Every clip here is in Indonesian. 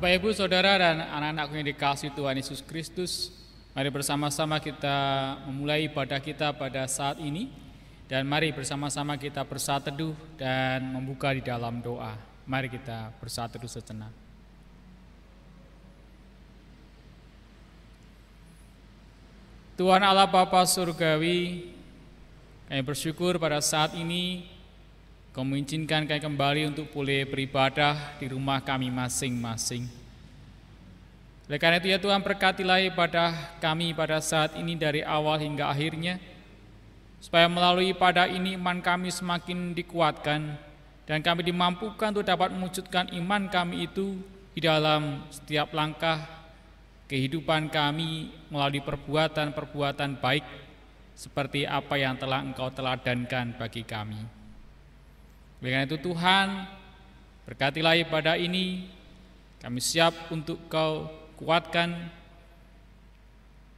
Bapak, Ibu, Saudara, dan anak-anakku yang dikasihi Tuhan Yesus Kristus, mari bersama-sama kita memulai ibadah kita pada saat ini. Dan mari bersama-sama kita bersatu teduh dan membuka di dalam doa. Mari kita bersatu teduh sejenak. Tuhan Allah Bapa Surgawi, kami bersyukur pada saat ini Kau mengizinkan kami kembali untuk boleh beribadah di rumah kami masing-masing. Oleh karena itu ya Tuhan, berkatilah ibadah kami pada saat ini dari awal hingga akhirnya, supaya melalui ibadah ini iman kami semakin dikuatkan dan kami dimampukan untuk dapat mewujudkan iman kami itu di dalam setiap langkah kehidupan kami melalui perbuatan-perbuatan baik seperti apa yang telah Engkau teladankan bagi kami. Oleh karena itu Tuhan, berkatilah ibadah ini, kami siap untuk Kau kuatkan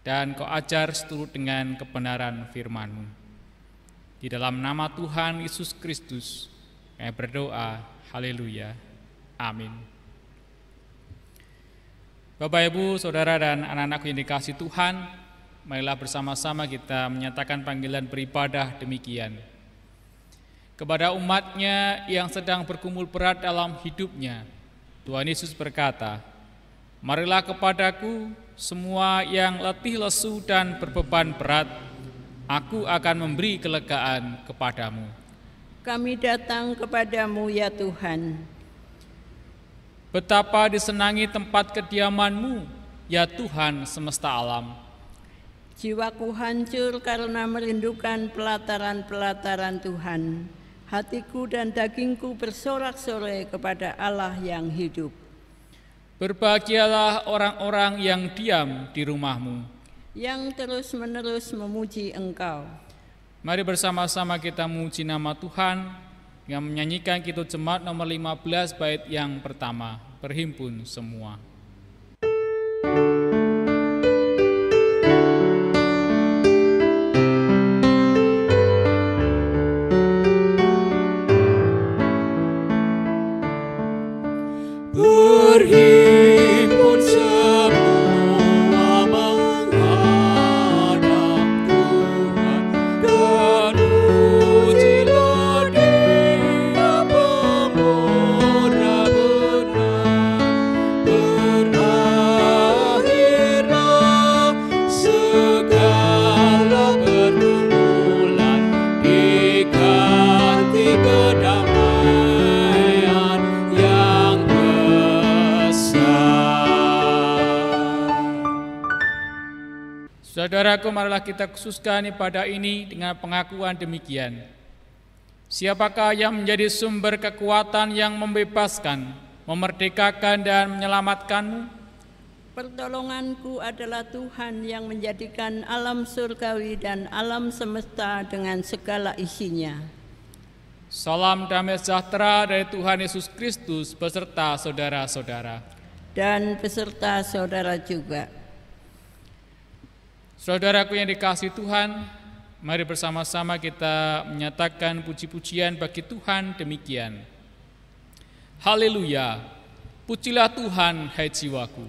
dan Kau ajar seturut dengan kebenaran firman-Mu. Di dalam nama Tuhan Yesus Kristus, kami berdoa, haleluya, amin. Bapak, Ibu, Saudara, dan anak-anakku yang dikasihi Tuhan, marilah bersama-sama kita menyatakan panggilan beribadah demikian. Kepada umat-Nya yang sedang bergumul berat dalam hidupnya, Tuhan Yesus berkata, marilah kepadaku semua yang letih lesu dan berbeban berat, aku akan memberi kelegaan kepadamu. Kami datang kepadamu ya Tuhan. Betapa disenangi tempat kediaman-Mu, ya Tuhan semesta alam. Jiwaku hancur karena merindukan pelataran-pelataran Tuhan. Hatiku dan dagingku bersorak-sorai kepada Allah yang hidup. Berbahagialah orang-orang yang diam di rumah-Mu, yang terus-menerus memuji Engkau. Mari bersama-sama kita memuji nama Tuhan dengan menyanyikan Kidung Jemaat nomor 15 bait yang pertama, berhimpun semua. Berhimpun semua menghadap Tuhan, dan ujilah Dia pemuda benar. Berakhirlah segala pergumulan, diganti kedamaian yang Saudaraku, marilah kita khususkan ibadah ini dengan pengakuan demikian. Siapakah yang menjadi sumber kekuatan yang membebaskan, memerdekakan dan menyelamatkanmu? Pertolonganku adalah Tuhan yang menjadikan alam surgawi dan alam semesta dengan segala isinya. Salam damai sejahtera dari Tuhan Yesus Kristus beserta saudara-saudara. Dan beserta saudara juga. Saudaraku yang dikasihi Tuhan, mari bersama-sama kita menyatakan puji-pujian bagi Tuhan demikian. Haleluya, pujilah Tuhan hai jiwaku.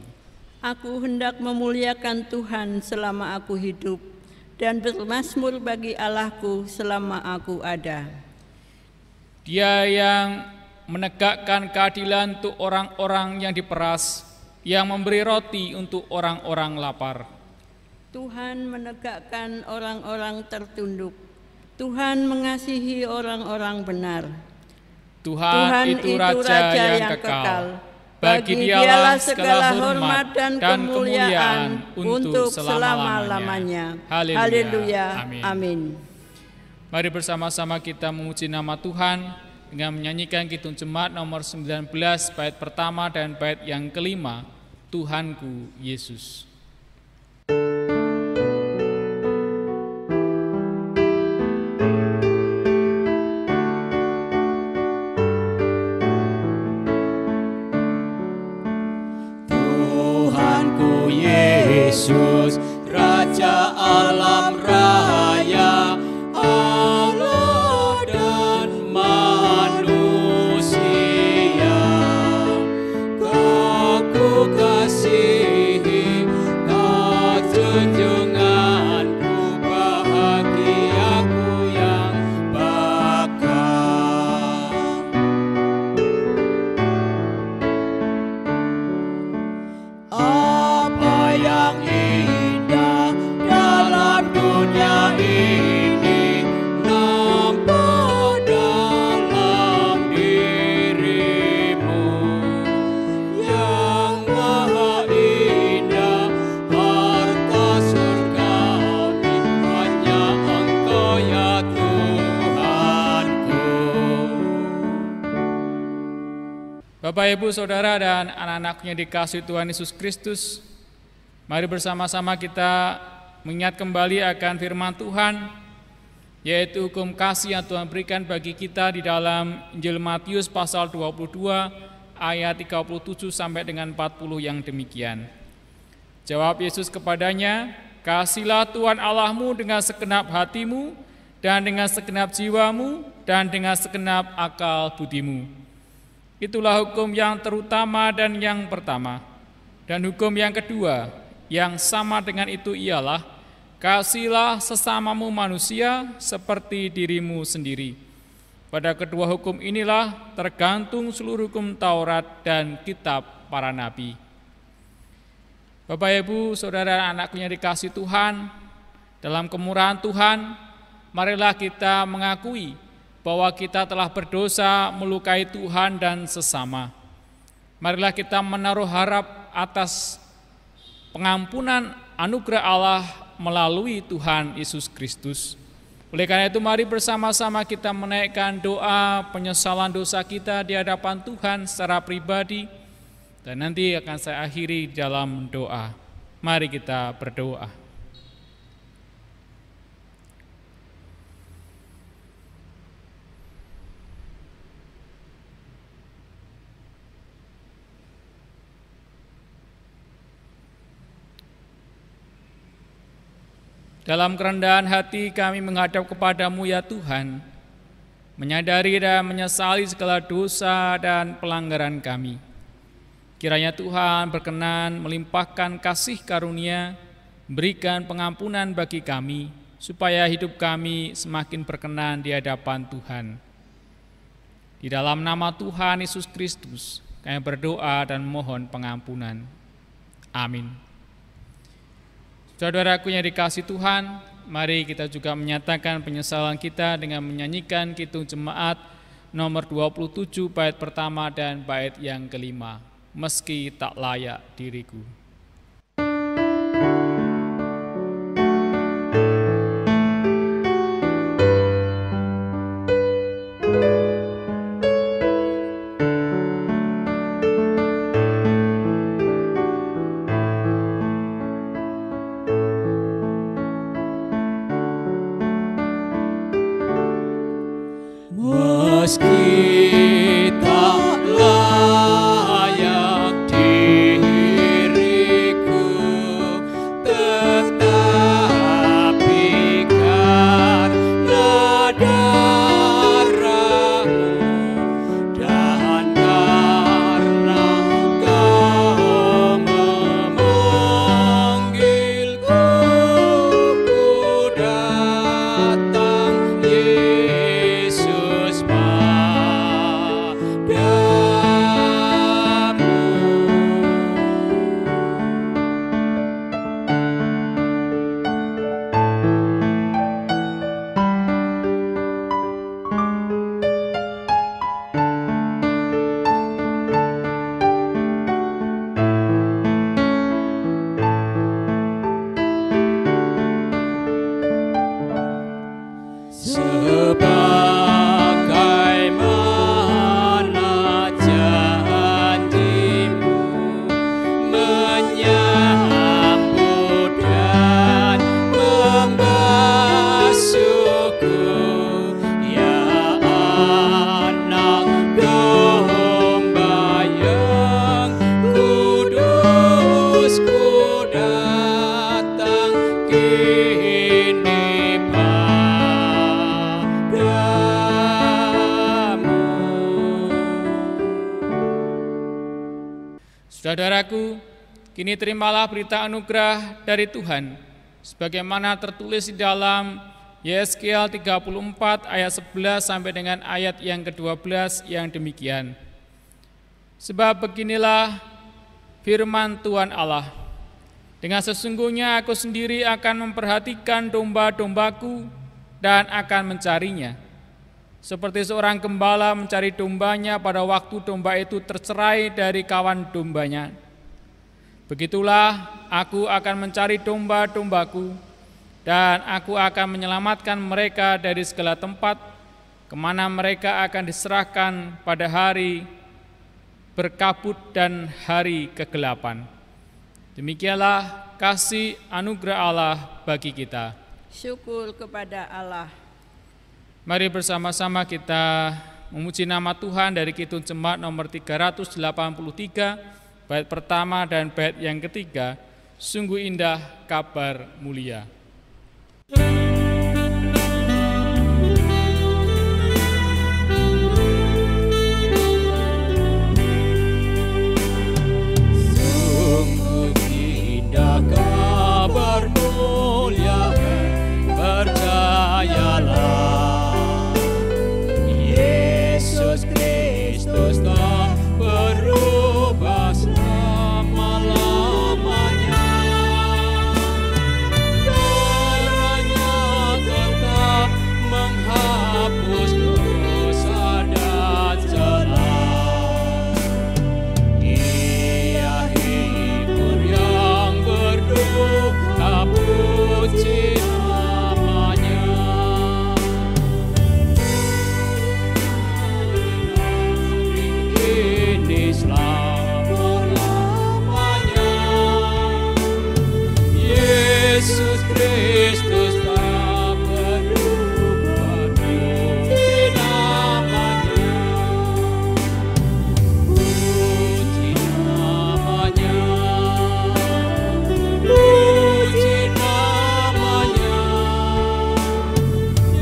Aku hendak memuliakan Tuhan selama aku hidup, dan bermazmur bagi Allahku selama aku ada. Dia yang menegakkan keadilan untuk orang-orang yang diperas, yang memberi roti untuk orang-orang lapar. Tuhan menegakkan orang-orang tertunduk. Tuhan mengasihi orang-orang benar. Tuhan itu Raja yang kekal. Bagi Dialah segala hormat dan kemuliaan untuk selama-lamanya. Haleluya. Amin. Mari bersama-sama kita memuji nama Tuhan dengan menyanyikan Kidung Jemaat nomor 19 bait pertama dan bait yang kelima, Tuhanku Yesus. Tuhanku Yesus, Raja alam raya, Allah dan manusia. Kekudus Bapak, Ibu, Saudara, dan anak-anaknya dikasihi Tuhan Yesus Kristus, mari bersama-sama kita mengingat kembali akan firman Tuhan, yaitu hukum kasih yang Tuhan berikan bagi kita di dalam Injil Matius pasal 22 ayat 37 sampai dengan 40 yang demikian. Jawab Yesus kepadanya, "Kasihilah Tuhan Allahmu dengan segenap hatimu dan dengan segenap jiwamu dan dengan segenap akal budimu. Itulah hukum yang terutama dan yang pertama. Dan hukum yang kedua yang sama dengan itu ialah, kasihilah sesamamu manusia seperti dirimu sendiri. Pada kedua hukum inilah tergantung seluruh hukum Taurat dan kitab para nabi." Bapak, Ibu, Saudara, anakku yang dikasihi Tuhan, dalam kemurahan Tuhan, marilah kita mengakui bahwa kita telah berdosa, melukai Tuhan dan sesama. Marilah kita menaruh harap atas pengampunan anugerah Allah melalui Tuhan Yesus Kristus. Oleh karena itu, mari bersama-sama kita menaikkan doa penyesalan dosa kita di hadapan Tuhan secara pribadi, dan nanti akan saya akhiri dalam doa. Mari kita berdoa. Dalam kerendahan hati kami menghadap kepadamu ya Tuhan, menyadari dan menyesali segala dosa dan pelanggaran kami. Kiranya Tuhan berkenan melimpahkan kasih karunia, berikan pengampunan bagi kami, supaya hidup kami semakin berkenan di hadapan Tuhan. Di dalam nama Tuhan Yesus Kristus, kami berdoa dan mohon pengampunan. Amin. Saudaraku yang dikasihi Tuhan, mari kita juga menyatakan penyesalan kita dengan menyanyikan Kidung Jemaat nomor 27 bait pertama dan bait yang kelima. Meski tak layak diriku. Meski tak layak diriku, tetapi karena darah-Mu dan karena Kau memanggilku, ku datang Yesus padamu. Sebagaimana janji-Mu menyambut dan membasuhku, ya anak domba yang kudus, ku datang kini padamu. Saudaraku, kini terimalah berita anugerah dari Tuhan, sebagaimana tertulis di dalam Yeskiel 34 ayat 11 sampai dengan ayat yang ke-12 yang demikian. Sebab beginilah firman Tuhan Allah, dengan sesungguhnya aku sendiri akan memperhatikan domba-dombaku dan akan mencarinya. Seperti seorang gembala mencari dombanya pada waktu domba itu tercerai dari kawan dombanya. Begitulah aku akan mencari domba-dombaku, dan aku akan menyelamatkan mereka dari segala tempat kemana mereka akan diserahkan pada hari berkabut dan hari kegelapan. Demikianlah kasih anugerah Allah bagi kita. Syukur kepada Allah. Mari bersama-sama kita memuji nama Tuhan dari Kidung Jemaat nomor 383, bait pertama dan bait yang ketiga, sungguh indah kabar mulia. Kabar mulia, percayalah, Yesus Kristus tak berubah selama-lamanya. Darahnya tetap menghapus dosa dan celah. Ia hibur yang berduka, puji namanya. Ini selama-lamanya. Yesus Kristus tak berubah, puji namanya. Puji namanya. Puji namanya.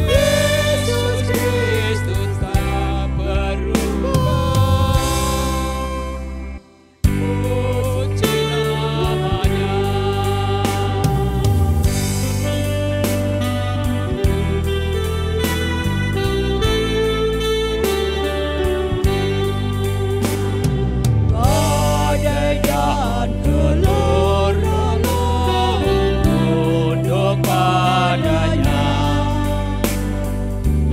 Yesus Kristus tak berubah. Puji namanya. Badai dan gelora tunduk padanya.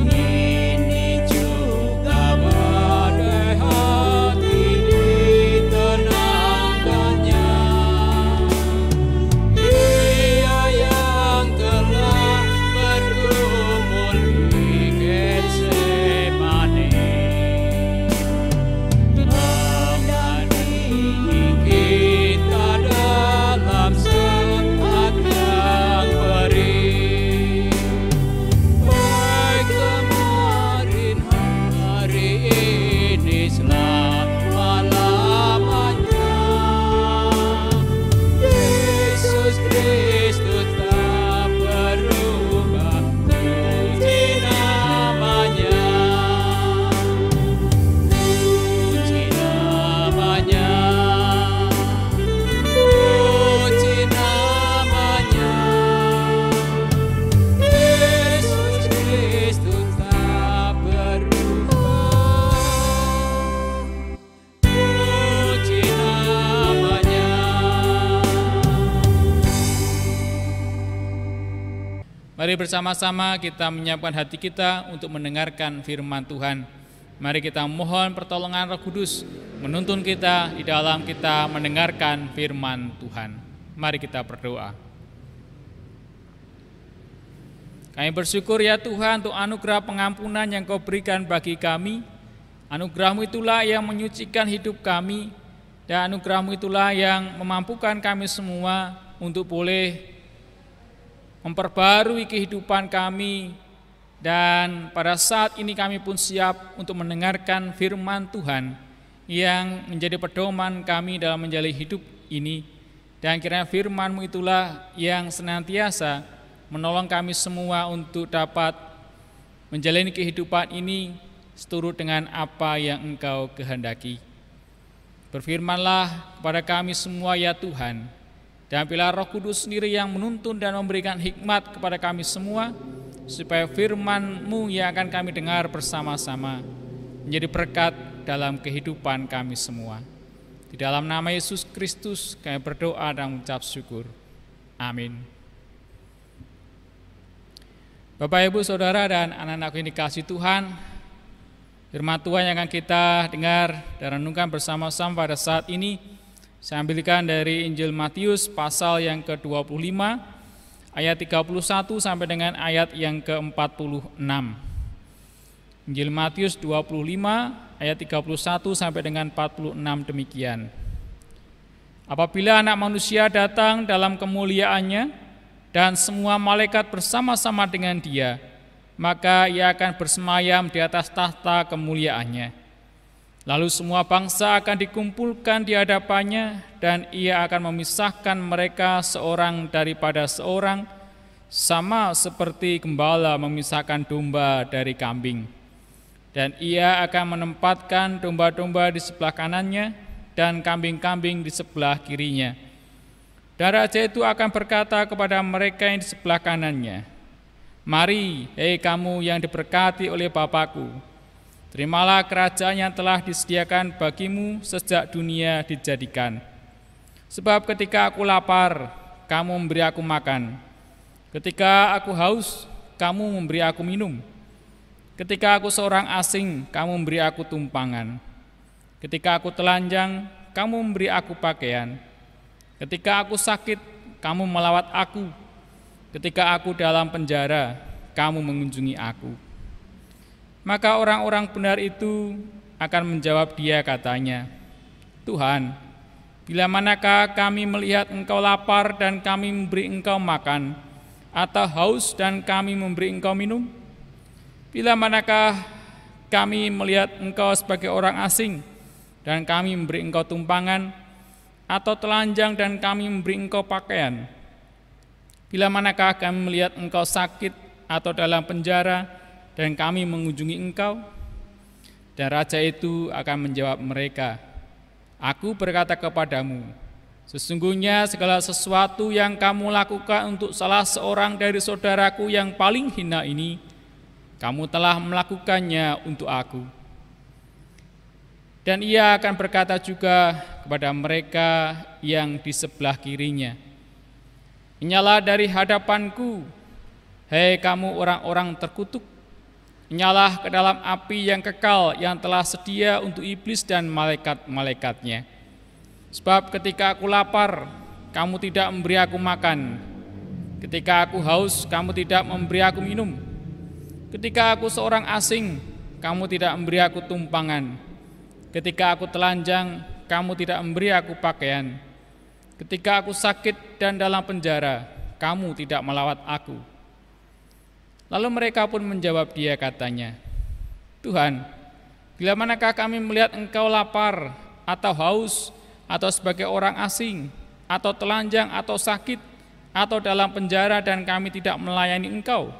Ini juga badai hati ditenangkannya. Ia yang telah bergumul di Getsemani, menandingi kita dalam saat yang perih. Baik kemarin, hari ini, selama-lamanya. Yesus Kristus tak berubah, puji namanya. Puji namanya. Puji namanya. Yesus Kristus tak berubah, puji namanya. Mari bersama-sama kita menyiapkan hati kita untuk mendengarkan firman Tuhan. Mari kita mohon pertolongan Roh Kudus menuntun kita di dalam kita mendengarkan firman Tuhan. Mari kita berdoa. Kami bersyukur ya Tuhan untuk anugerah pengampunan yang Kau berikan bagi kami. Anugerah-Mu itulah yang menyucikan hidup kami, dan anugerah-Mu itulah yang memampukan kami semua untuk boleh memperbarui kehidupan kami. Dan pada saat ini kami pun siap untuk mendengarkan firman Tuhan yang menjadi pedoman kami dalam menjalani hidup ini. Dan kiranya firman-Mu itulah yang senantiasa menolong kami semua untuk dapat menjalani kehidupan ini seturut dengan apa yang Engkau kehendaki. Berfirmanlah kepada kami semua ya Tuhan, dan biarlah Roh Kudus sendiri yang menuntun dan memberikan hikmat kepada kami semua, supaya firman-Mu yang akan kami dengar bersama-sama menjadi berkat dalam kehidupan kami semua. Di dalam nama Yesus Kristus kami berdoa dan mengucap syukur. Amin. Bapak, Ibu, Saudara, dan anak-anakku yang dikasihi Tuhan, firman Tuhan yang akan kita dengar dan renungkan bersama-sama pada saat ini, saya ambilkan dari Injil Matius pasal yang ke-25, ayat 31 sampai dengan ayat yang ke-46. Injil Matius 25 ayat 31 sampai dengan 46 demikian. Apabila Anak Manusia datang dalam kemuliaannya dan semua malaikat bersama-sama dengan Dia, maka Ia akan bersemayam di atas tahta kemuliaannya. Lalu semua bangsa akan dikumpulkan di hadapannya, dan Ia akan memisahkan mereka seorang daripada seorang, sama seperti gembala memisahkan domba dari kambing. Dan Ia akan menempatkan domba-domba di sebelah kanannya dan kambing-kambing di sebelah kirinya. Dan Raja itu akan berkata kepada mereka yang di sebelah kanannya, "Mari, hei kamu yang diberkati oleh Bapa-Ku, terimalah kerajaan yang telah disediakan bagimu sejak dunia dijadikan. Sebab ketika aku lapar, kamu memberi aku makan. Ketika aku haus, kamu memberi aku minum. Ketika aku seorang asing, kamu memberi aku tumpangan. Ketika aku telanjang, kamu memberi aku pakaian. Ketika aku sakit, kamu melawat aku. Ketika aku dalam penjara, kamu mengunjungi aku." Maka orang-orang benar itu akan menjawab Dia katanya, "Tuhan, bila manakah kami melihat Engkau lapar dan kami memberi Engkau makan, atau haus dan kami memberi Engkau minum? Bila manakah kami melihat Engkau sebagai orang asing dan kami memberi Engkau tumpangan, atau telanjang dan kami memberi Engkau pakaian? Bila manakah kami melihat Engkau sakit atau dalam penjara dan kami mengunjungi Engkau?" Dan Raja itu akan menjawab mereka, "Aku berkata kepadamu, sesungguhnya segala sesuatu yang kamu lakukan untuk salah seorang dari saudaraku yang paling hina ini, kamu telah melakukannya untuk aku." Dan Ia akan berkata juga kepada mereka yang di sebelah kirinya, "Nyala dari hadapanku, hei kamu orang-orang terkutuk, nyala ke dalam api yang kekal yang telah sedia untuk iblis dan malaikat-malaikatnya. Sebab ketika aku lapar, kamu tidak memberi aku makan. Ketika aku haus, kamu tidak memberi aku minum. Ketika aku seorang asing, kamu tidak memberi aku tumpangan. Ketika aku telanjang, kamu tidak memberi aku pakaian. Ketika aku sakit dan dalam penjara, kamu tidak melawat aku." Lalu mereka pun menjawab Dia katanya, "Tuhan, bila manakah kami melihat Engkau lapar atau haus atau sebagai orang asing atau telanjang atau sakit atau dalam penjara dan kami tidak melayani Engkau?"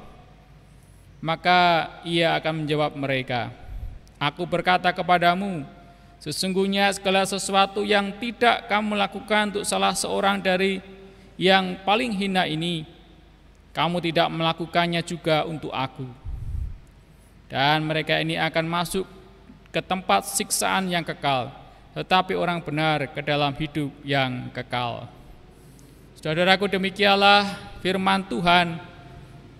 Maka Ia akan menjawab mereka, "Aku berkata kepadamu, sesungguhnya segala sesuatu yang tidak kamu lakukan untuk salah seorang dari yang paling hina ini, kamu tidak melakukannya juga untuk aku." Dan mereka ini akan masuk ke tempat siksaan yang kekal, tetapi orang benar ke dalam hidup yang kekal. Saudaraku, demikianlah firman Tuhan.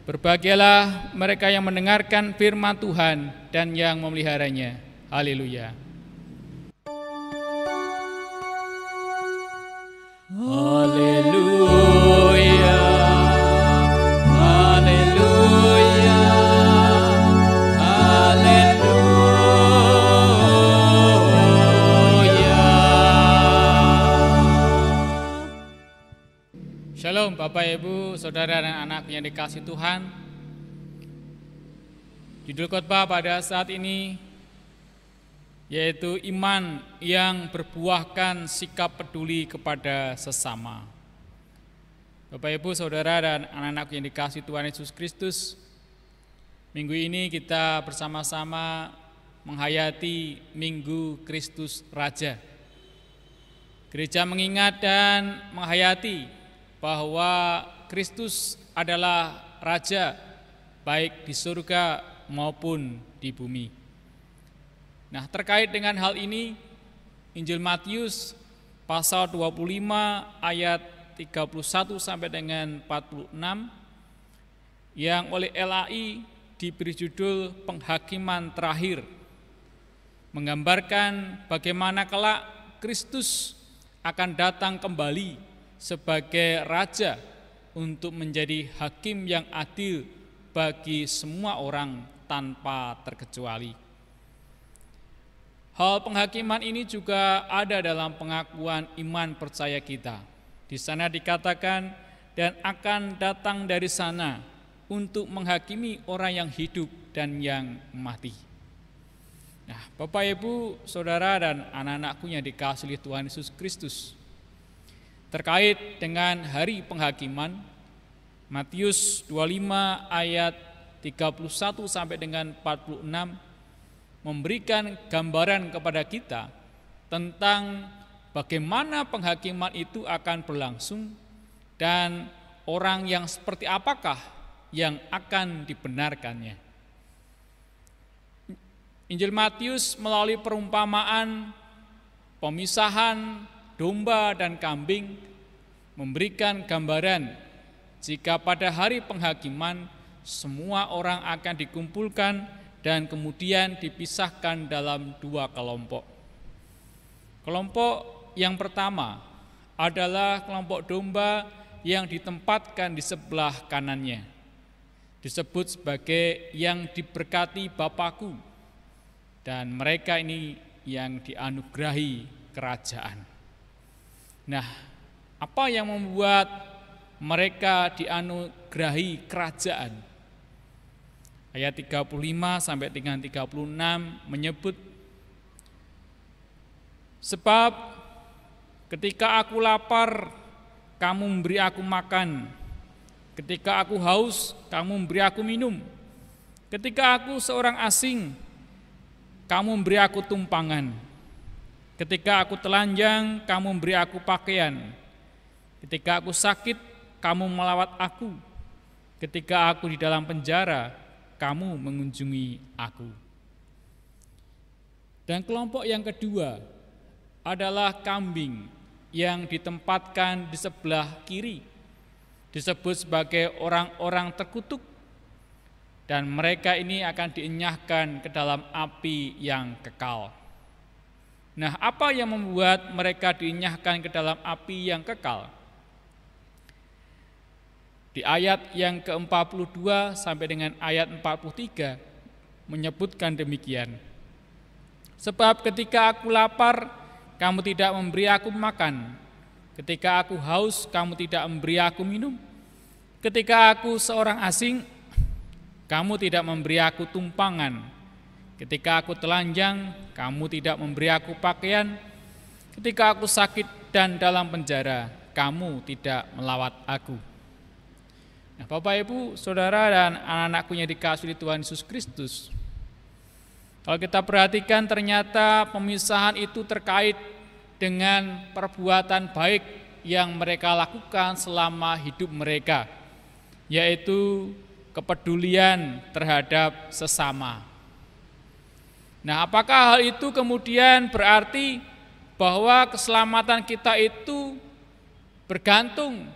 Berbahagialah mereka yang mendengarkan firman Tuhan dan yang memeliharanya. Haleluya. Haleluya, haleluya, haleluya. Shalom Bapak Ibu, Saudara dan anak yang dikasihi Tuhan. Judul khotbah pada saat ini yaitu iman yang berbuahkan sikap peduli kepada sesama. Bapak Ibu, Saudara dan anak-anak yang dikasihi Tuhan Yesus Kristus, minggu ini kita bersama-sama menghayati Minggu Kristus Raja. Gereja mengingat dan menghayati bahwa Kristus adalah Raja baik di surga maupun di bumi. Nah, terkait dengan hal ini, Injil Matius pasal 25 ayat 31 sampai dengan 46 yang oleh LAI diberi judul Penghakiman Terakhir, menggambarkan bagaimana kelak Kristus akan datang kembali sebagai Raja untuk menjadi hakim yang adil bagi semua orang tanpa terkecuali. Hal penghakiman ini juga ada dalam pengakuan iman percaya kita. Di sana dikatakan, dan akan datang dari sana untuk menghakimi orang yang hidup dan yang mati. Nah, Bapak, Ibu, Saudara, dan anak-anakku yang dikasihi Tuhan Yesus Kristus, terkait dengan hari penghakiman, Matius 25 ayat 31 sampai dengan 46 memberikan gambaran kepada kita tentang bagaimana penghakiman itu akan berlangsung dan orang yang seperti apakah yang akan dibenarkannya. Injil Matius melalui perumpamaan pemisahan domba dan kambing memberikan gambaran jika pada hari penghakiman semua orang akan dikumpulkan dan kemudian dipisahkan dalam dua kelompok. Kelompok yang pertama adalah kelompok domba yang ditempatkan di sebelah kanannya. Disebut sebagai yang diberkati Bapakku, dan mereka ini yang dianugerahi kerajaan. Nah, apa yang membuat mereka dianugerahi kerajaan? Ayat 35 sampai dengan 36 menyebut, sebab ketika aku lapar, kamu memberi aku makan. Ketika aku haus, kamu memberi aku minum. Ketika aku seorang asing, kamu memberi aku tumpangan. Ketika aku telanjang, kamu memberi aku pakaian. Ketika aku sakit, kamu melawat aku. Ketika aku di dalam penjara, kamu mengunjungi aku. Dan kelompok yang kedua adalah kambing yang ditempatkan di sebelah kiri, disebut sebagai orang-orang terkutuk, dan mereka ini akan dienyahkan ke dalam api yang kekal. Nah, apa yang membuat mereka dienyahkan ke dalam api yang kekal? Di ayat yang ke-42 sampai dengan ayat 43 menyebutkan demikian. Sebab ketika aku lapar, kamu tidak memberi aku makan. Ketika aku haus, kamu tidak memberi aku minum. Ketika aku seorang asing, kamu tidak memberi aku tumpangan. Ketika aku telanjang, kamu tidak memberi aku pakaian. Ketika aku sakit dan dalam penjara, kamu tidak melawat aku. Nah, Bapak, Ibu, Saudara, dan anak-anakku yang dikasihi Tuhan Yesus Kristus, kalau kita perhatikan ternyata pemisahan itu terkait dengan perbuatan baik yang mereka lakukan selama hidup mereka, yaitu kepedulian terhadap sesama. Nah, apakah hal itu kemudian berarti bahwa keselamatan kita itu bergantung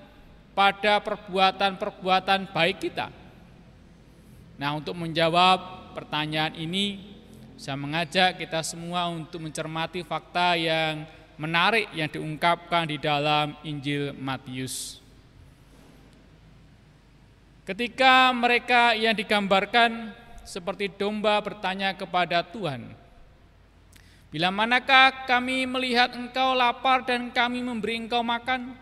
pada perbuatan-perbuatan baik kita? Nah, untuk menjawab pertanyaan ini, saya mengajak kita semua untuk mencermati fakta yang menarik yang diungkapkan di dalam Injil Matius. Ketika mereka yang digambarkan seperti domba bertanya kepada Tuhan, bila manakah kami melihat engkau lapar dan kami memberi engkau makan?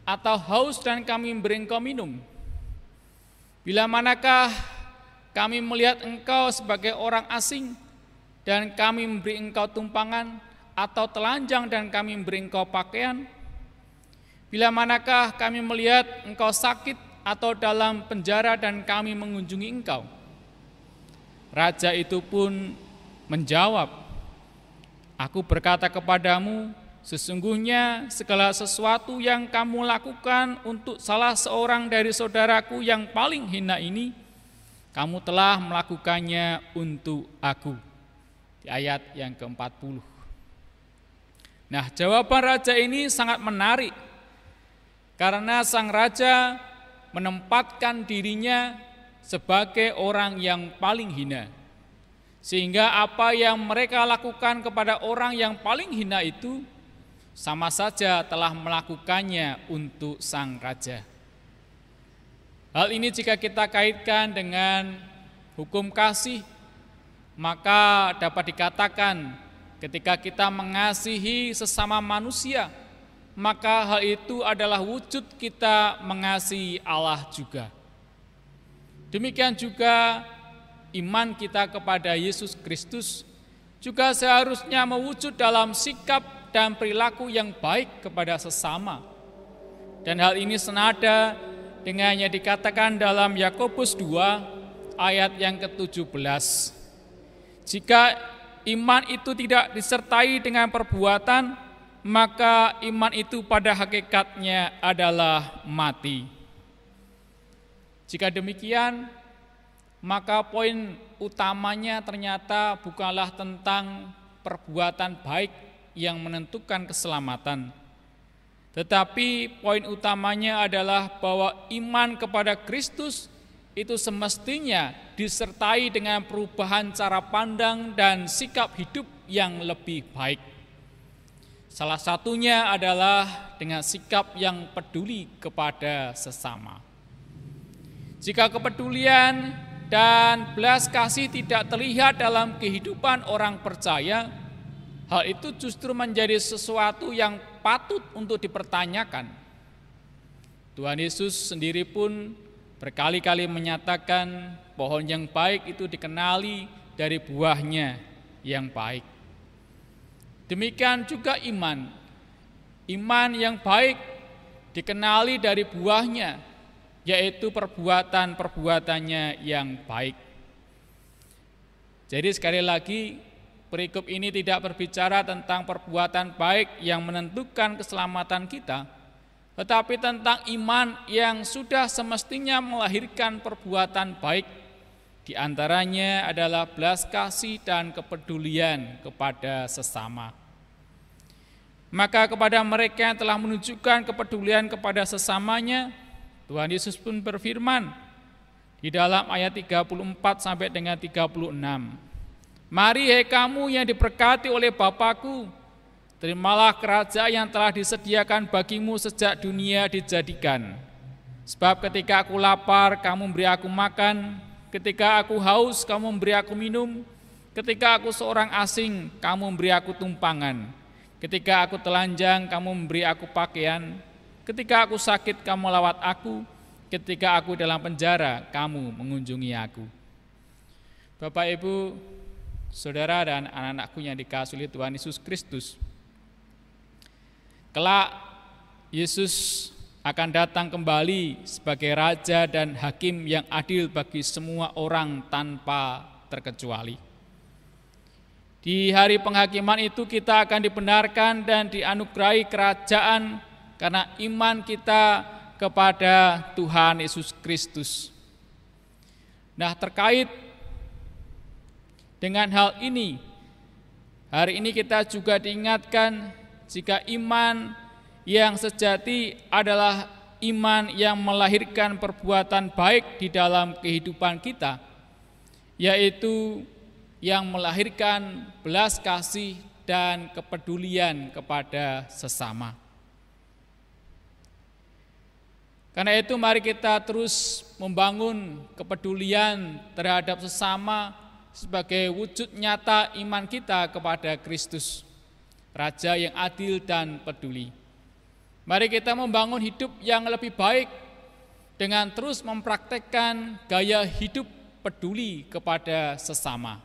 Atau haus dan kami memberi engkau minum? Bila manakah kami melihat engkau sebagai orang asing dan kami memberi engkau tumpangan, atau telanjang dan kami memberi engkau pakaian? Bila manakah kami melihat engkau sakit atau dalam penjara dan kami mengunjungi engkau? Raja itu pun menjawab, aku berkata kepadamu, sesungguhnya segala sesuatu yang kamu lakukan untuk salah seorang dari saudaraku yang paling hina ini, kamu telah melakukannya untuk aku. Di ayat yang ke-40. Nah, jawaban raja ini sangat menarik, karena sang raja menempatkan dirinya sebagai orang yang paling hina. Sehingga apa yang mereka lakukan kepada orang yang paling hina itu sama saja telah melakukannya untuk sang raja. Hal ini jika kita kaitkan dengan hukum kasih, maka dapat dikatakan ketika kita mengasihi sesama manusia, maka hal itu adalah wujud kita mengasihi Allah juga. Demikian juga iman kita kepada Yesus Kristus juga seharusnya mewujud dalam sikap dan perilaku yang baik kepada sesama. Dan hal ini senada dengan yang dikatakan dalam Yakobus 2 ayat yang ke-17. Jika iman itu tidak disertai dengan perbuatan, maka iman itu pada hakikatnya adalah mati. Jika demikian, maka poin utamanya ternyata bukanlah tentang perbuatan baik yang menentukan keselamatan, tetapi poin utamanya adalah bahwa iman kepada Kristus itu semestinya disertai dengan perubahan cara pandang dan sikap hidup yang lebih baik. Salah satunya adalah dengan sikap yang peduli kepada sesama. Jika kepedulian dan belas kasih tidak terlihat dalam kehidupan orang percaya, hal itu justru menjadi sesuatu yang patut untuk dipertanyakan. Tuhan Yesus sendiri pun berkali-kali menyatakan pohon yang baik itu dikenali dari buahnya yang baik. Demikian juga iman. Iman yang baik dikenali dari buahnya, yaitu perbuatan-perbuatannya yang baik. Jadi sekali lagi, perikop ini tidak berbicara tentang perbuatan baik yang menentukan keselamatan kita, tetapi tentang iman yang sudah semestinya melahirkan perbuatan baik. Di antaranya adalah belas kasih dan kepedulian kepada sesama. Maka kepada mereka yang telah menunjukkan kepedulian kepada sesamanya, Tuhan Yesus pun berfirman di dalam ayat 34 sampai dengan 36. Mari hai kamu yang diberkati oleh Bapa-Ku, terimalah kerajaan yang telah disediakan bagimu sejak dunia dijadikan. Sebab ketika aku lapar, kamu memberi aku makan, ketika aku haus, kamu memberi aku minum, ketika aku seorang asing, kamu memberi aku tumpangan, ketika aku telanjang, kamu memberi aku pakaian, ketika aku sakit, kamu melawat aku, ketika aku dalam penjara, kamu mengunjungi aku. Bapak, Ibu, saudara dan anak-anakku yang dikasihi oleh Tuhan Yesus Kristus, kelak Yesus akan datang kembali sebagai Raja dan Hakim yang adil bagi semua orang tanpa terkecuali. Di hari penghakiman itu kita akan dibenarkan dan dianugerahi kerajaan karena iman kita kepada Tuhan Yesus Kristus. Nah, terkait dengan hal ini, hari ini kita juga diingatkan jika iman yang sejati adalah iman yang melahirkan perbuatan baik di dalam kehidupan kita, yaitu yang melahirkan belas kasih dan kepedulian kepada sesama. Karena itu mari kita terus membangun kepedulian terhadap sesama sebagai wujud nyata iman kita kepada Kristus, Raja yang adil dan peduli. Mari kita membangun hidup yang lebih baik dengan terus mempraktekkan gaya hidup peduli kepada sesama.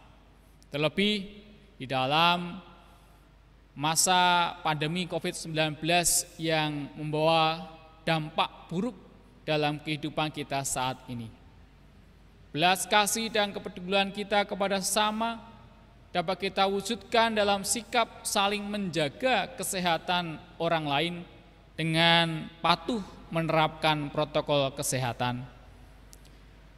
Terlebih di dalam masa pandemi COVID-19 yang membawa dampak buruk dalam kehidupan kita saat ini. Belas kasih dan kepedulian kita kepada sesama dapat kita wujudkan dalam sikap saling menjaga kesehatan orang lain dengan patuh menerapkan protokol kesehatan.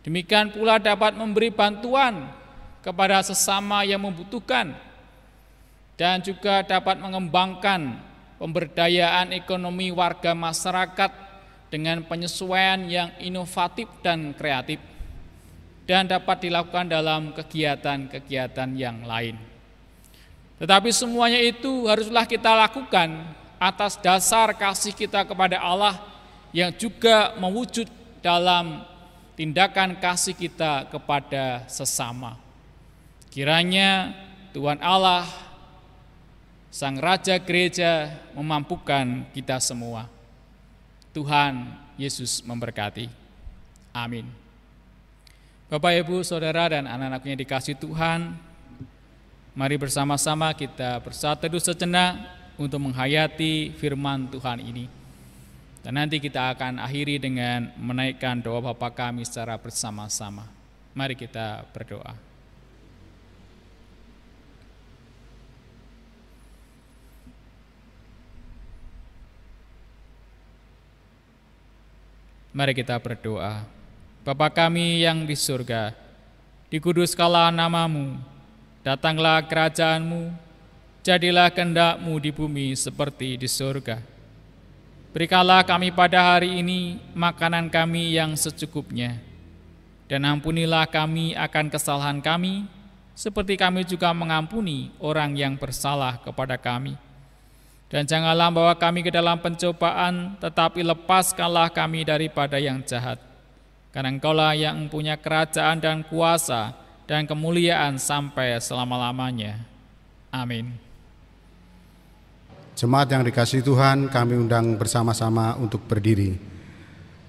Demikian pula dapat memberi bantuan kepada sesama yang membutuhkan dan juga dapat mengembangkan pemberdayaan ekonomi warga masyarakat dengan penyesuaian yang inovatif dan kreatif dan dapat dilakukan dalam kegiatan-kegiatan yang lain. Tetapi semuanya itu haruslah kita lakukan atas dasar kasih kita kepada Allah yang juga mewujud dalam tindakan kasih kita kepada sesama. Kiranya Tuhan Allah Sang Raja Gereja memampukan kita semua. Tuhan Yesus memberkati. Amin. Bapak, Ibu, Saudara, dan anak-anakku yang dikasihi Tuhan, mari bersama-sama kita bersatu teduh sejenak untuk menghayati firman Tuhan ini. Dan nanti kita akan akhiri dengan menaikkan doa Bapa kami secara bersama-sama. Mari kita berdoa. Mari kita berdoa. Bapa kami yang di surga, dikuduskanlah nama-Mu, datanglah kerajaan-Mu, jadilah kehendak-Mu di bumi seperti di surga. Berikanlah kami pada hari ini makanan kami yang secukupnya, dan ampunilah kami akan kesalahan kami, seperti kami juga mengampuni orang yang bersalah kepada kami. Dan janganlah bawa kami ke dalam pencobaan, tetapi lepaskanlah kami daripada yang jahat. Karena Engkaulah yang mempunyai kerajaan dan kuasa dan kemuliaan sampai selama-lamanya. Amin. Jemaat yang dikasihi Tuhan, kami undang bersama-sama untuk berdiri.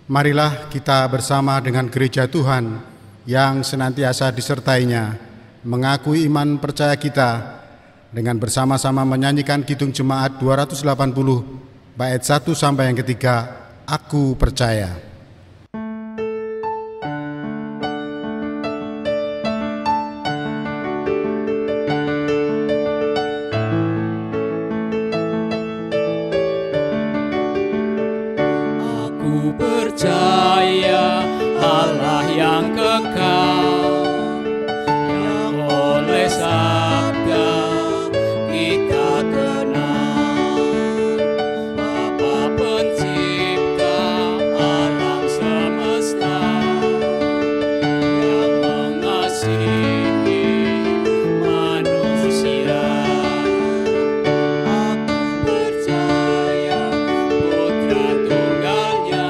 Marilah kita bersama dengan gereja Tuhan yang senantiasa disertainya, mengakui iman percaya kita, dengan bersama-sama menyanyikan Kidung Jemaat 280 bait 1 sampai yang ketiga, Aku Percaya. Aku percaya Allah yang kekal, yang oleh sabda kita kenal, Bapa pencipta alam semesta, yang mengasihi manusia. Aku percaya Putra Tunggalnya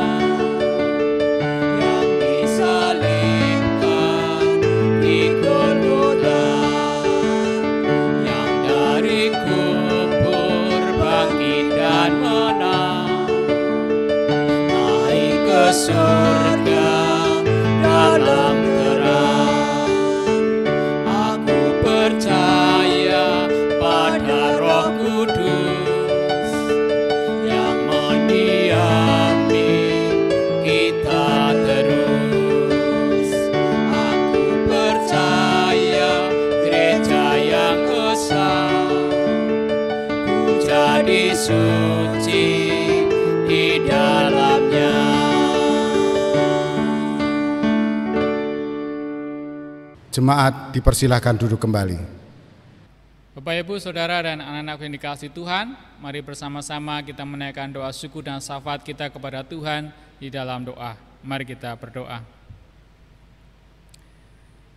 yang disalibkan di Golgota, yang dari kubur bangkit dan menang, naik ke surga dalam terang. Aku percaya pada Roh Kudus yang mendiami kita terus. Aku percaya gereja yang esa, ku jadi suci di dalamnya. Jemaat dipersilahkan duduk kembali. Bapak, Ibu, Saudara, dan anak-anak yang dikasihi Tuhan, mari bersama-sama kita menaikkan doa syukur dan syafaat kita kepada Tuhan di dalam doa. Mari kita berdoa.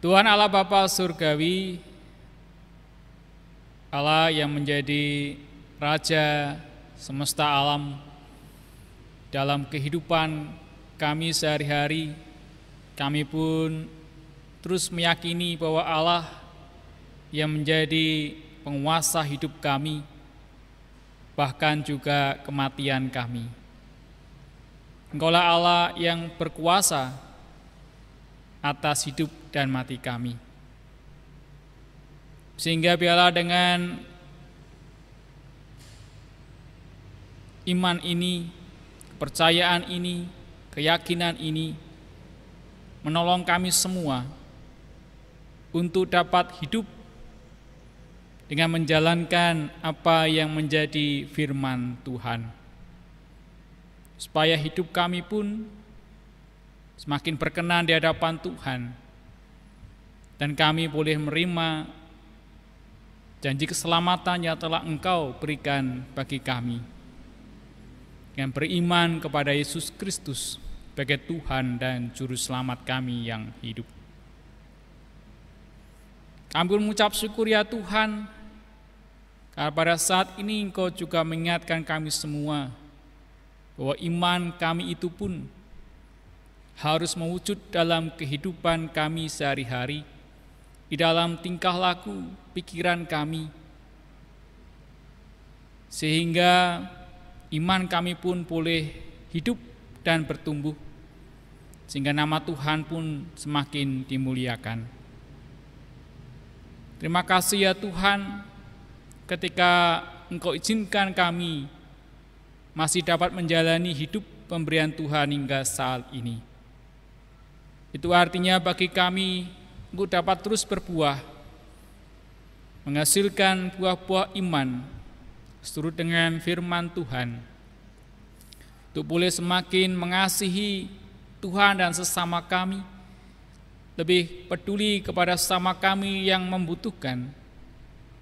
Tuhan Allah Bapa Surgawi, Allah yang menjadi Raja semesta alam, dalam kehidupan kami sehari-hari, kami pun terus meyakini bahwa Allah yang menjadi penguasa hidup kami, bahkan juga kematian kami. Engkaulah Allah yang berkuasa atas hidup dan mati kami. Sehingga biarlah dengan iman ini, kepercayaan ini, keyakinan ini, menolong kami semua untuk dapat hidup dengan menjalankan apa yang menjadi firman Tuhan, supaya hidup kami pun semakin berkenan di hadapan Tuhan, dan kami boleh menerima janji keselamatan yang telah Engkau berikan bagi kami, dengan beriman kepada Yesus Kristus sebagai Tuhan dan Juru Selamat kami yang hidup. Kami pun mengucap syukur ya Tuhan, karena pada saat ini Engkau juga mengingatkan kami semua bahwa iman kami itu pun harus mewujud dalam kehidupan kami sehari-hari, di dalam tingkah laku, pikiran kami, sehingga iman kami pun boleh hidup dan bertumbuh, sehingga nama Tuhan pun semakin dimuliakan. Terima kasih ya Tuhan, ketika Engkau izinkan kami masih dapat menjalani hidup pemberian Tuhan hingga saat ini. Itu artinya bagi kami untuk dapat terus berbuah, menghasilkan buah-buah iman seturut dengan firman Tuhan, untuk boleh semakin mengasihi Tuhan dan sesama kami, lebih peduli kepada sesama kami yang membutuhkan,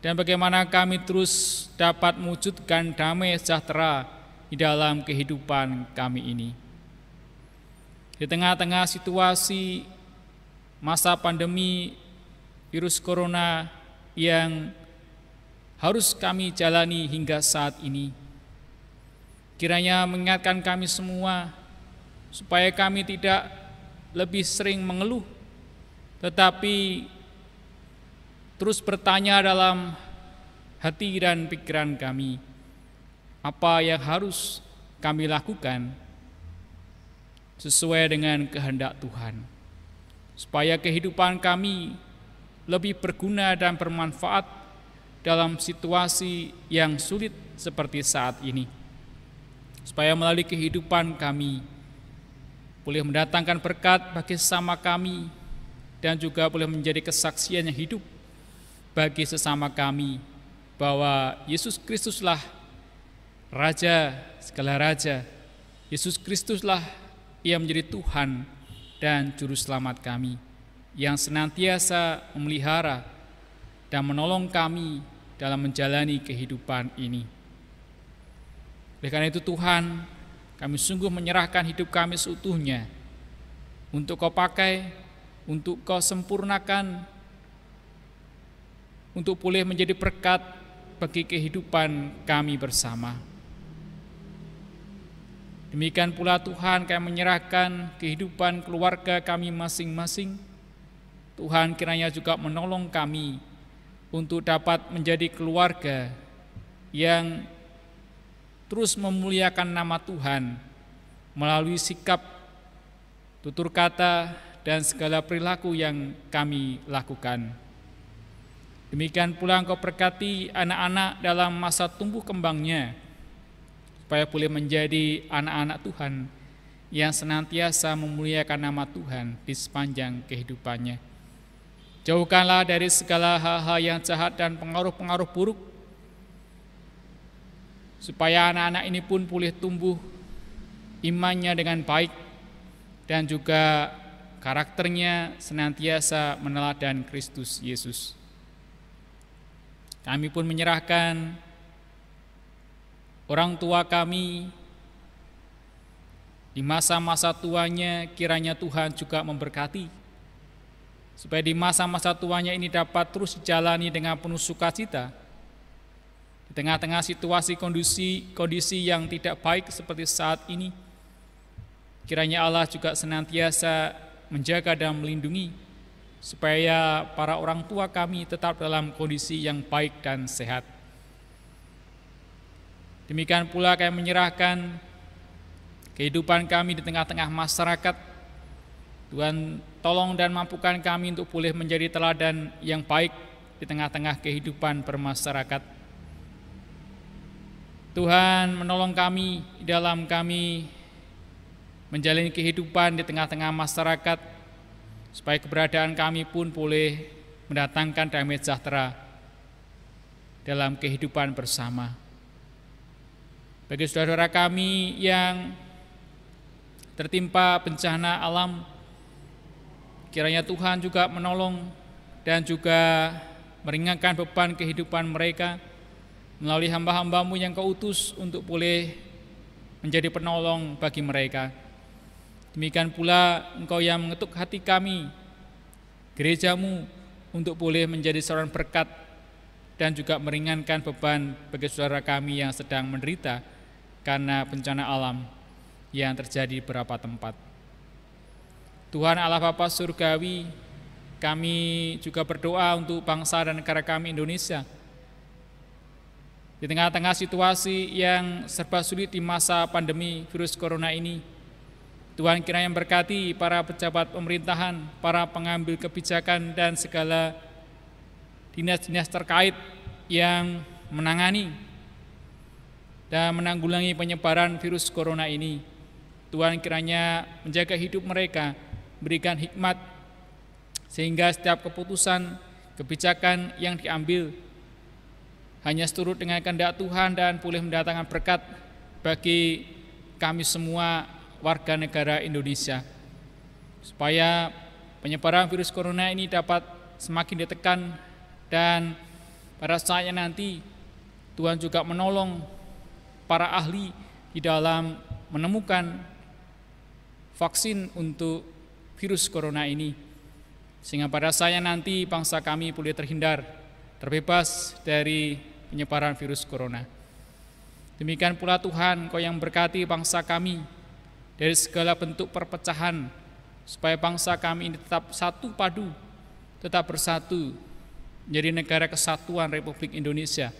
dan bagaimana kami terus dapat mewujudkan damai sejahtera di dalam kehidupan kami ini. Di tengah-tengah situasi masa pandemi virus corona yang harus kami jalani hingga saat ini, kiranya mengingatkan kami semua supaya kami tidak lebih sering mengeluh, tetapi terus bertanya dalam hati dan pikiran kami, apa yang harus kami lakukan sesuai dengan kehendak Tuhan, supaya kehidupan kami lebih berguna dan bermanfaat dalam situasi yang sulit seperti saat ini, supaya melalui kehidupan kami boleh mendatangkan berkat bagi sesama kami dan juga boleh menjadi kesaksian yang hidup bagi sesama kami bahwa Yesus Kristuslah Raja segala raja, Yesus Kristuslah Ia menjadi Tuhan dan Juru Selamat kami, yang senantiasa memelihara dan menolong kami dalam menjalani kehidupan ini. Oleh karena itu Tuhan, kami sungguh menyerahkan hidup kami seutuhnya untuk Kau pakai, untuk Kau sempurnakan, untuk boleh menjadi berkat bagi kehidupan kami bersama. Demikian pula Tuhan, kami menyerahkan kehidupan keluarga kami masing-masing. Tuhan kiranya juga menolong kami untuk dapat menjadi keluarga yang terus memuliakan nama Tuhan melalui sikap, tutur kata, dan segala perilaku yang kami lakukan. Demikian pula Engkau berkati anak-anak dalam masa tumbuh kembangnya, supaya boleh menjadi anak-anak Tuhan yang senantiasa memuliakan nama Tuhan di sepanjang kehidupannya. Jauhkanlah dari segala hal-hal yang jahat dan pengaruh-pengaruh buruk, supaya anak-anak ini pun boleh tumbuh imannya dengan baik dan juga karakternya senantiasa meneladan Kristus Yesus. Kami pun menyerahkan orang tua kami di masa-masa tuanya, kiranya Tuhan juga memberkati, supaya di masa-masa tuanya ini dapat terus dijalani dengan penuh sukacita. Di tengah-tengah situasi kondisi yang tidak baik seperti saat ini, kiranya Allah juga senantiasa menjaga dan melindungi, supaya para orang tua kami tetap dalam kondisi yang baik dan sehat. Demikian pula kami menyerahkan kehidupan kami di tengah-tengah masyarakat. Tuhan tolong dan mampukan kami untuk boleh menjadi teladan yang baik di tengah-tengah kehidupan bermasyarakat. Tuhan menolong kami dalam kami menjalani kehidupan di tengah-tengah masyarakat, supaya keberadaan kami pun boleh mendatangkan damai sejahtera dalam kehidupan bersama. Bagi saudara-saudara kami yang tertimpa bencana alam, kiranya Tuhan juga menolong dan juga meringankan beban kehidupan mereka melalui hamba-hamba-Mu yang Kau utus untuk boleh menjadi penolong bagi mereka. Demikian pula Engkau yang mengetuk hati kami, gereja-Mu, untuk boleh menjadi seorang berkat dan juga meringankan beban bagi saudara kami yang sedang menderita karena bencana alam yang terjadi di beberapa tempat. Tuhan Allah Bapa Surgawi, kami juga berdoa untuk bangsa dan negara kami Indonesia. Di tengah-tengah situasi yang serba sulit di masa pandemi virus corona ini, Tuhan kiranya berkati para pejabat pemerintahan, para pengambil kebijakan, dan segala dinas-dinas terkait yang menangani dan menanggulangi penyebaran virus corona ini. Tuhan kiranya menjaga hidup mereka, berikan hikmat, sehingga setiap keputusan, kebijakan yang diambil hanya seturut dengan kehendak Tuhan dan boleh mendatangkan berkat bagi kami semua warga negara Indonesia, supaya penyebaran virus corona ini dapat semakin ditekan, dan pada saatnya nanti Tuhan juga menolong para ahli di dalam menemukan vaksin untuk virus corona ini, sehingga pada saatnya nanti bangsa kami boleh terhindar, terbebas dari penyebaran virus corona. Demikian pula Tuhan, Kau yang berkati bangsa kami dari segala bentuk perpecahan, supaya bangsa kami ini tetap satu padu, tetap bersatu, menjadi negara kesatuan Republik Indonesia.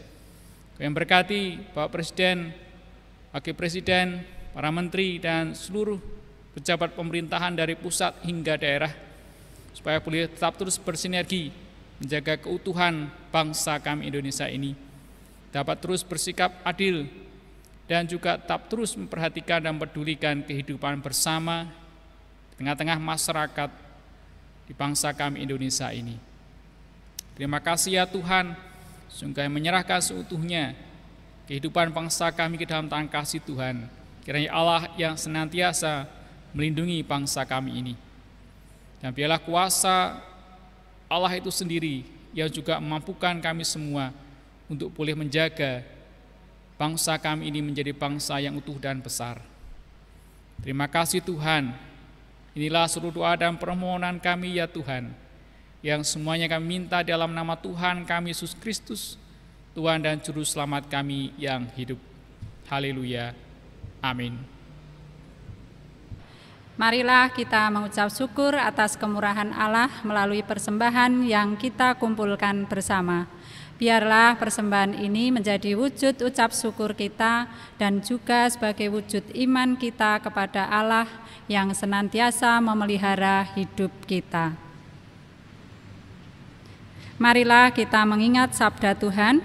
Kau yang berkati Bapak Presiden, Wakil Presiden, para menteri, dan seluruh pejabat pemerintahan dari pusat hingga daerah, supaya boleh tetap terus bersinergi menjaga keutuhan bangsa kami Indonesia ini, dapat terus bersikap adil dan juga tetap terus memperhatikan dan pedulikan kehidupan bersama di tengah-tengah masyarakat di bangsa kami Indonesia ini. Terima kasih ya Tuhan, sungguh menyerahkan seutuhnya kehidupan bangsa kami ke dalam tangan kasih Tuhan. Kiranya Allah yang senantiasa melindungi bangsa kami ini. Dan biarlah kuasa Allah itu sendiri yang juga memampukan kami semua untuk boleh menjaga bangsa kami ini menjadi bangsa yang utuh dan besar. Terima kasih Tuhan. Inilah seluruh doa dan permohonan kami ya Tuhan, yang semuanya kami minta dalam nama Tuhan kami Yesus Kristus, Tuhan dan Juru Selamat kami yang hidup. Haleluya. Amin. Marilah kita mengucap syukur atas kemurahan Allah melalui persembahan yang kita kumpulkan bersama. Biarlah persembahan ini menjadi wujud ucap syukur kita dan juga sebagai wujud iman kita kepada Allah yang senantiasa memelihara hidup kita. Marilah kita mengingat sabda Tuhan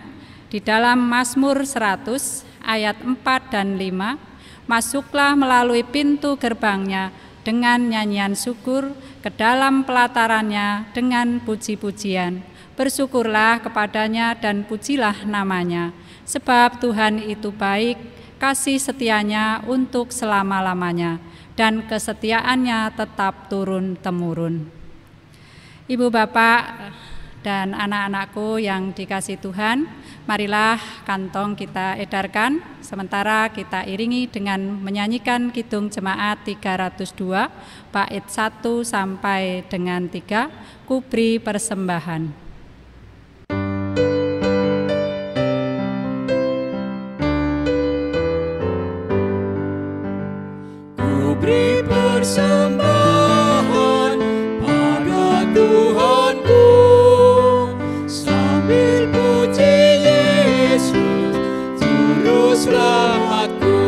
di dalam Mazmur 100 ayat 4 dan 5. Masuklah melalui pintu gerbangnya dengan nyanyian syukur, ke dalam pelatarannya dengan puji-pujian. Bersyukurlah kepadanya dan pujilah namanya, sebab Tuhan itu baik, kasih setianya untuk selama-lamanya, dan kesetiaannya tetap turun-temurun. Ibu bapak dan anak-anakku yang dikasihi Tuhan, marilah kantong kita edarkan, sementara kita iringi dengan menyanyikan Kidung Jemaat 302, bait 1 sampai dengan 3, Kubri Persembahan. Kubri persembahan pada Tuhanku, sambil puji Yesus, Juru Selamatku.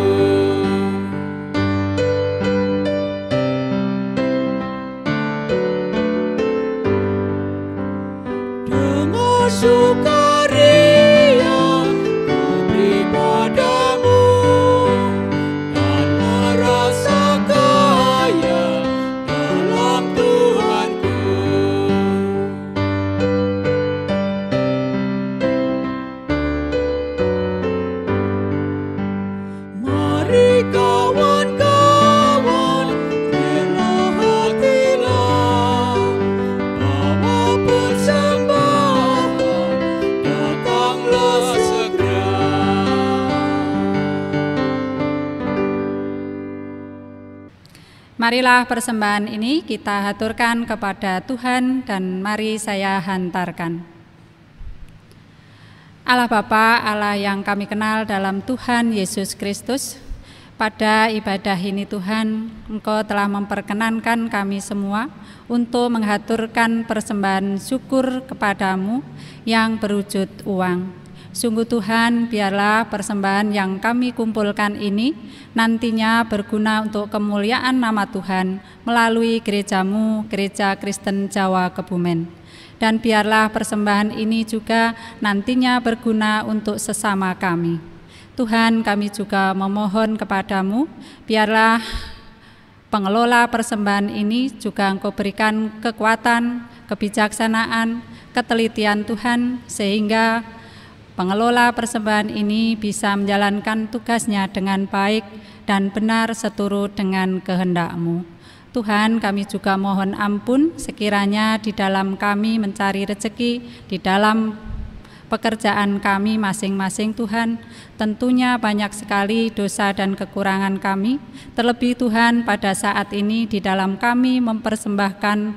Dengan sukaria ku beri padamu, dan merasa kaya dalam Tuhanku. Mari kawan-kawan, rela hatilah, bawa persembahan, datanglah segera. Marilah persembahan ini kita haturkan kepada Tuhan dan mari saya hantarkan. Allah Bapa, Allah yang kami kenal dalam Tuhan Yesus Kristus, pada ibadah ini Tuhan, Engkau telah memperkenankan kami semua untuk menghaturkan persembahan syukur kepadamu yang berwujud uang. Sungguh Tuhan, biarlah persembahan yang kami kumpulkan ini nantinya berguna untuk kemuliaan nama Tuhan melalui gerejamu, Gereja Kristen Jawa Kebumen. Dan biarlah persembahan ini juga nantinya berguna untuk sesama kami. Tuhan, kami juga memohon kepadamu, biarlah pengelola persembahan ini juga Engkau berikan kekuatan, kebijaksanaan, ketelitian Tuhan, sehingga pengelola persembahan ini bisa menjalankan tugasnya dengan baik dan benar seturut dengan kehendak-Mu. Tuhan, kami juga mohon ampun sekiranya di dalam kami mencari rezeki, di dalam pekerjaan kami masing-masing Tuhan, tentunya banyak sekali dosa dan kekurangan kami. Terlebih Tuhan, pada saat ini di dalam kami mempersembahkan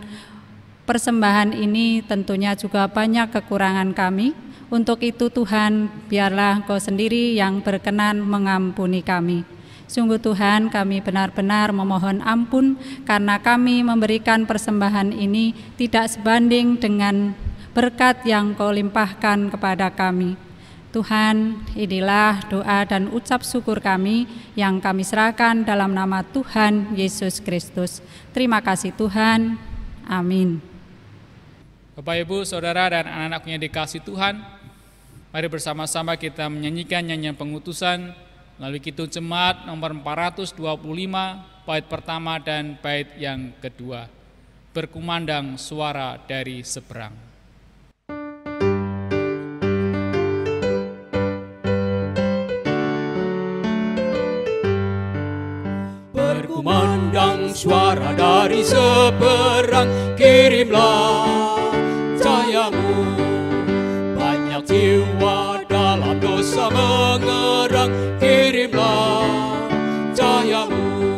persembahan ini tentunya juga banyak kekurangan kami. Untuk itu Tuhan, biarlah Engkau sendiri yang berkenan mengampuni kami. Sungguh Tuhan, kami benar-benar memohon ampun karena kami memberikan persembahan ini tidak sebanding dengan berkat yang Kau limpahkan kepada kami. Tuhan, inilah doa dan ucap syukur kami yang kami serahkan dalam nama Tuhan Yesus Kristus. Terima kasih Tuhan. Amin. Bapak, Ibu, Saudara, dan anak-anaknya dikasih Tuhan, mari bersama-sama kita menyanyikan nyanyian pengutusan melalui Kidung Jemaat nomor 425, bait pertama dan bait yang kedua. Berkumandang suara dari seberang. Berkumandang suara dari seberang, kirimlah cahayamu. Banyak jiwa dalam dosa mengerang, kirimlah cahayamu.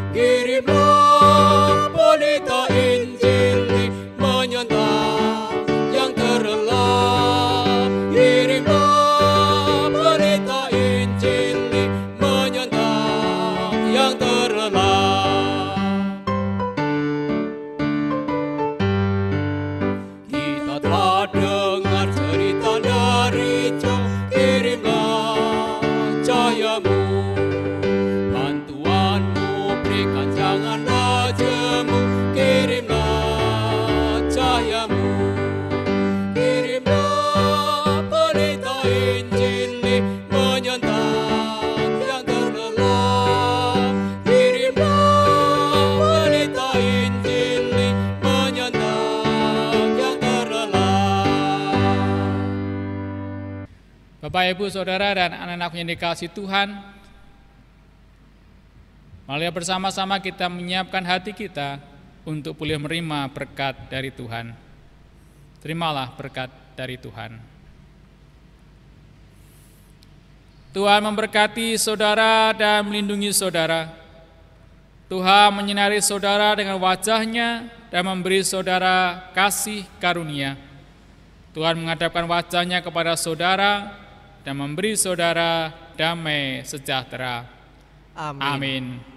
Kirimlah pelita Injil menyentang yang terelap. Kirimlah pelita Injil menyentang yang terelap. Kita telah dengar cerita dari jauh, kirimlah cahayamu. Bantuanmu berikan, janganlah jemu, kirimlah cahayamu. Kirimlah pelita Injil menyentang yang terlelap. Kirimlah pelita Injil menyentang yang terlelap. Bapak, Ibu, Saudara, dan anak-anak yang dikasih Tuhan, mari bersama-sama kita menyiapkan hati kita untuk boleh menerima berkat dari Tuhan. Terimalah berkat dari Tuhan. Tuhan memberkati saudara dan melindungi saudara. Tuhan menyinari saudara dengan wajah-Nya dan memberi saudara kasih karunia. Tuhan menghadapkan wajah-Nya kepada saudara dan memberi saudara damai sejahtera. Amin.